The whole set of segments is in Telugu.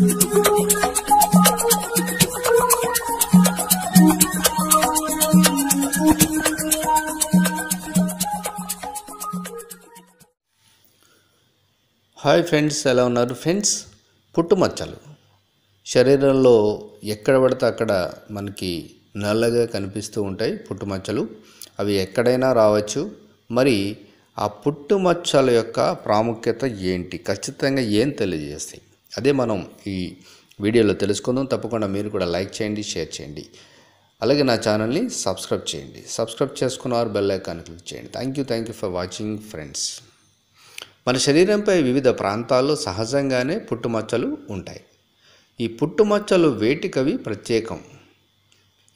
హాయ్ ఫ్రెండ్స్, ఎలా ఉన్నారు ఫ్రెండ్స్? పుట్టుమచ్చలు శరీరంలో ఎక్కడ పడితే అక్కడ మనకి నల్లగా కనిపిస్తూ ఉంటాయి పుట్టుమచ్చలు. అవి ఎక్కడైనా రావచ్చు. మరి ఆ పుట్టుమచ్చల యొక్క ప్రాముఖ్యత ఏంటి, ఖచ్చితంగా ఏం తెలియజేస్తాయి, అదే మనం ఈ వీడియోలో తెలుసుకుందాం. తప్పకుండా మీరు కూడా లైక్ చేయండి, షేర్ చేయండి, అలాగే నా ఛానల్ని సబ్స్క్రైబ్ చేయండి. సబ్స్క్రైబ్ చేసుకున్నవారు బెల్ ఐకాన్ క్లిక్ చేయండి. Thank you for watching friends. మన శరీరంపై వివిధ ప్రాంతాల్లో సహజంగానే పుట్టుమచ్చలు ఉంటాయి. ఈ పుట్టుమచ్చలు వేటికవి ప్రత్యేకం.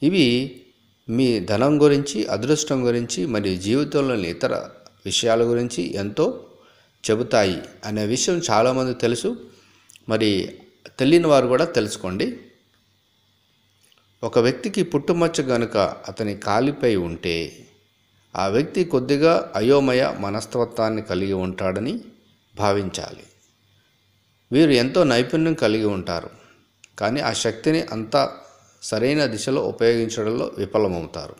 ఇవి మీ ధనం గురించి, అదృష్టం గురించి మరియు జీవితంలోని ఇతర విషయాల గురించి ఎంతో చెబుతాయి అనే విషయం చాలామంది తెలుసు. మరి తెలియని వారు కూడా తెలుసుకోండి. ఒక వ్యక్తికి పుట్టుమచ్చ గనుక అతని కాలిపై ఉంటే ఆ వ్యక్తి కొద్దిగా అయోమయ మనస్తత్వాన్ని కలిగి ఉంటాడని భావించాలి. వీరు ఎంతో నైపుణ్యం కలిగి ఉంటారు, కానీ ఆ శక్తిని అంతా సరైన దిశలో ఉపయోగించడంలో విఫలమవుతారు.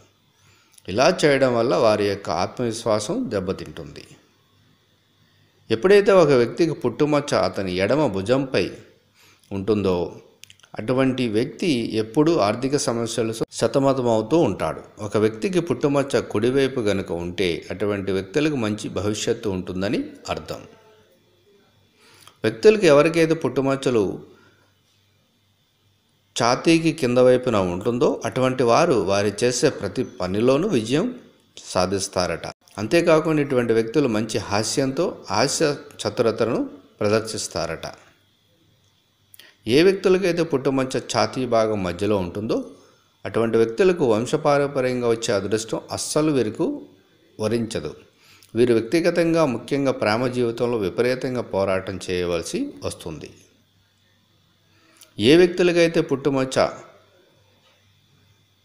ఇలా చేయడం వల్ల వారి యొక్క ఆత్మవిశ్వాసం దెబ్బతింటుంది. ఎప్పుడైతే ఒక వ్యక్తికి పుట్టుమచ్చ అతని ఎడమ భుజంపై ఉంటుందో అటువంటి వ్యక్తి ఎప్పుడూ ఆర్థిక సమస్యలు సతమతమవుతూ ఉంటాడు. ఒక వ్యక్తికి పుట్టుమచ్చ కుడివైపు గనుక ఉంటే అటువంటి వ్యక్తులకు మంచి భవిష్యత్తు ఉంటుందని అర్థం. వ్యక్తులకు ఎవరికైతే పుట్టుమచ్చలు ఛాతీకి కింద వైపున ఉంటుందో అటువంటి వారు వారి చేసే ప్రతి పనిలోనూ విజయం సాధిస్తారట. అంతేకాకుండా ఇటువంటి వ్యక్తులు మంచి హాస్యంతో హాస్య చతురతను ప్రదర్శిస్తారట. ఏ వ్యక్తులకైతే పుట్టుమచ్చ ఛాతీ భాగం మధ్యలో ఉంటుందో అటువంటి వ్యక్తులకు వంశపారంపర్యంగా వచ్చే అదృష్టం అస్సలు వీరికి వరించదు. వీరు వ్యక్తిగతంగా, ముఖ్యంగా ప్రేమ జీవితంలో విపరీతంగా పోరాటం చేయవలసి వస్తుంది. ఏ వ్యక్తులకైతే పుట్టుమచ్చ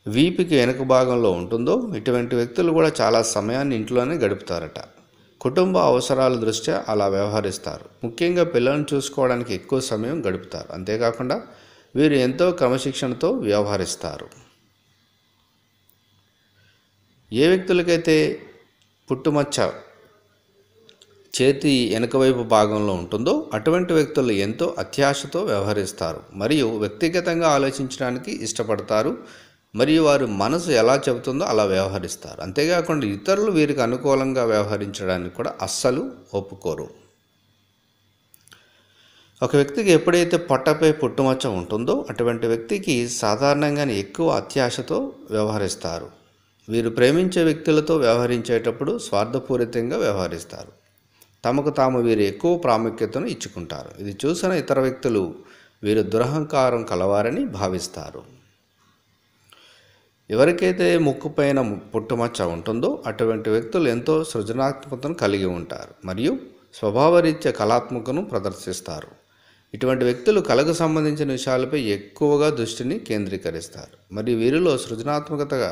వీపుకి వెనుక భాగంలో ఉంటుందో ఇటువంటి వ్యక్తులు కూడా చాలా సమయాన్ని ఇంట్లోనే గడుపుతారట. కుటుంబ అవసరాల దృష్ట్యా అలా వ్యవహరిస్తారు. ముఖ్యంగా పిల్లలను చూసుకోవడానికి ఎక్కువ సమయం గడుపుతారు. అంతేకాకుండా వీరు ఎంతో క్రమశిక్షణతో వ్యవహరిస్తారు. ఏ వ్యక్తులకైతే పుట్టుమచ్చ చేతి వెనుకవైపు భాగంలో ఉంటుందో అటువంటి వ్యక్తులు ఎంతో అత్యాశతో వ్యవహరిస్తారు మరియు వ్యక్తిగతంగా ఆలోచించడానికి ఇష్టపడతారు మరియు వారి మనసు ఎలా చెబుతుందో అలా వ్యవహరిస్తారు. అంతేకాకుండా ఇతరులు వీరికి అనుకూలంగా వ్యవహరించడానికి కూడా అస్సలు ఒప్పుకోరు. ఒక వ్యక్తికి ఎప్పుడైతే పొట్టపై పుట్టుమచ్చ ఉంటుందో అటువంటి వ్యక్తికి సాధారణంగానే ఎక్కువ అత్యాశతో వ్యవహరిస్తారు. వీరు ప్రేమించే వ్యక్తులతో వ్యవహరించేటప్పుడు స్వార్థపూరితంగా వ్యవహరిస్తారు. తమకు తాము వీరు ఎక్కువ ప్రాముఖ్యతను ఇచ్చుకుంటారు. ఇది చూసిన ఇతర వ్యక్తులు వీరు దురహంకారం కలవారని భావిస్తారు. ఎవరికైతే ముక్కుపైన పుట్టుమచ్చ ఉంటుందో అటువంటి వ్యక్తులు ఎంతో సృజనాత్మకతను కలిగి ఉంటారు మరియు స్వభావరీత్యా కళాత్మకను ప్రదర్శిస్తారు. ఇటువంటి వ్యక్తులు కళకు సంబంధించిన విషయాలపై ఎక్కువగా దృష్టిని కేంద్రీకరిస్తారు మరియు వీరిలో సృజనాత్మకతగా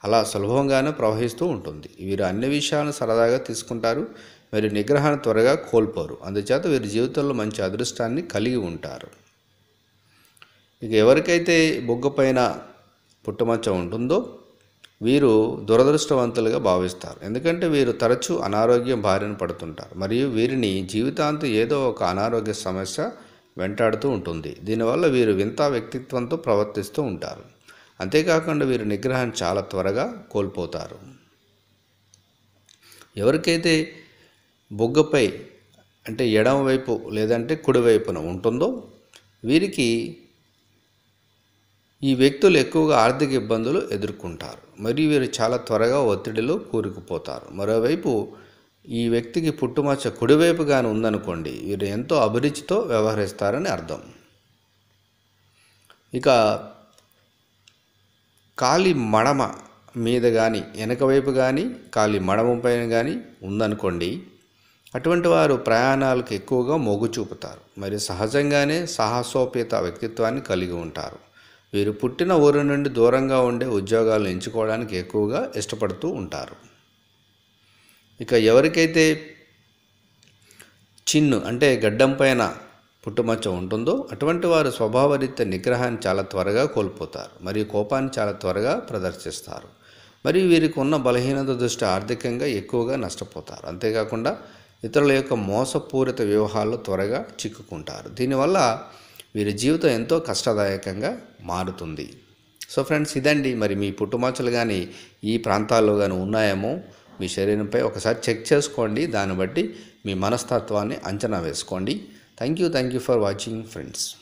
అలా సులభంగానే ప్రవహిస్తూ ఉంటుంది. వీరు అన్ని విషయాలను సరదాగా తీసుకుంటారు మరియు నిగ్రహాన్ని త్వరగా కోల్పోరు. అందుచేత వీరి జీవితంలో మంచి అదృష్టాన్ని కలిగి ఉంటారు. ఇక ఎవరికైతే బొగ్గపైన పుట్టుమచ్చ ఉంటుందో వీరు దురదృష్టవంతులుగా భావిస్తారు. ఎందుకంటే వీరు తరచూ అనారోగ్యం బారిన పడుతుంటారు మరియు వీరిని జీవితాంతం ఏదో ఒక అనారోగ్య సమస్య వెంటాడుతూ ఉంటుంది. దీనివల్ల వీరు వింత వ్యక్తిత్వంతో ప్రవర్తిస్తూ ఉంటారు. అంతేకాకుండా వీరు నిగ్రహాన్ని చాలా త్వరగా కోల్పోతారు. ఎవరికైతే బొగ్గపై అంటే ఎడమవైపు లేదంటే కుడివైపున ఉంటుందో వీరికి ఈ వ్యక్తులు ఎక్కువగా ఆర్థిక ఇబ్బందులు ఎదుర్కొంటారు మరియు వీరు చాలా త్వరగా ఒత్తిడిలో కూరుకుపోతారు. మరోవైపు ఈ వ్యక్తికి పుట్టుమచ్చ కుడివైపుగానే ఉందనుకోండి, వీరు ఎంతో అభిరుచితో వ్యవహరిస్తారని అర్థం. ఇక కాలి మడమ మీద కానీ వెనకవైపు కానీ కాలి మడమ పైన కానీ ఉందనుకోండి, అటువంటి వారు ప్రయాణాలకు ఎక్కువగా మొగ్గు చూపుతారు మరియు సహజంగానే సాహసోపేత వ్యక్తిత్వాన్ని కలిగి ఉంటారు. వీరు పుట్టిన ఊరు నుండి దూరంగా ఉండే ఉద్యోగాలను ఎంచుకోవడానికి ఎక్కువగా ఇష్టపడుతూ ఉంటారు. ఇక ఎవరికైతే చిన్ను అంటే గడ్డం పైన పుట్టుమచ్చ ఉంటుందో అటువంటి వారు స్వభావరీత్యా నిగ్రహాన్ని చాలా త్వరగా కోల్పోతారు మరియు కోపాన్ని చాలా త్వరగా ప్రదర్శిస్తారు. మరియు వీరికి ఉన్న బలహీనత దృష్టి ఆర్థికంగా ఎక్కువగా నష్టపోతారు. అంతేకాకుండా ఇతరుల యొక్క మోసపూరిత వ్యూహాల్లో త్వరగా చిక్కుకుంటారు. దీనివల్ల వీరి జీవితం ఎంతో కష్టదాయకంగా మారుతుంది. సో ఫ్రెండ్స్, ఇదండి. మరి మీ పుట్టుమచ్చలు కానీ ఈ ప్రాంతాల్లో కానీ ఉన్నాయేమో మీ శరీరంపై ఒకసారి చెక్ చేసుకోండి. దాన్ని బట్టి మీ మనస్తత్వాన్ని అంచనా వేసుకోండి. Thank you for watching friends.